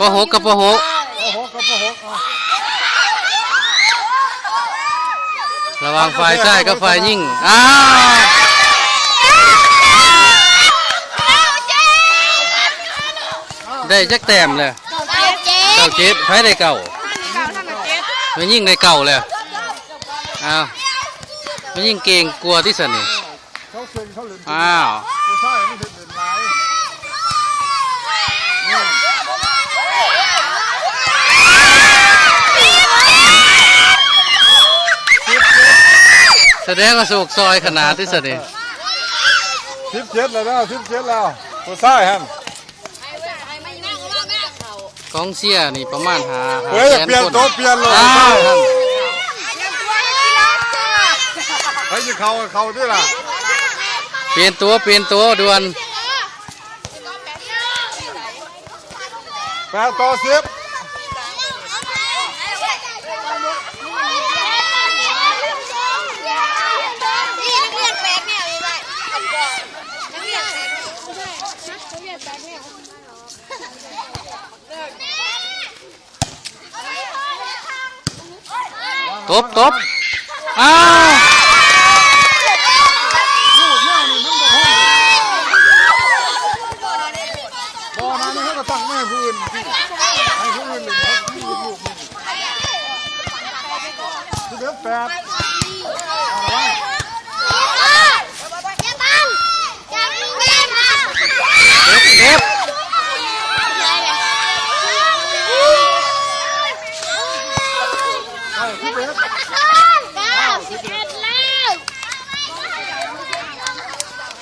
ปหกกับปหกระวังไฟใช่กับไฟยิ่งได้จักแต้มเลยเก้าเจ็ดไฟได้เก่าไม่ยิ่งได้เก่าเลยไม่ยิ่งเก่งกลัวที่สุดนี่อ้าวแสดงว่าสุกซอยขนาดที่สุดนี่17แล้ว17แล้วผู้ชายฮะกองเชียร์นี่ประมาณ5เฮ้ยเปลี่ยนโต๊ะเปลี่ยนเลยเฮ้ยจะเข้าด้วยล่ะเปลี่ยนตัวด่วน8-10ตบอ้าวบอมานี่เขาก็ตั้งแม่พื้นให้พื้นเลยครับลูกนี่11-8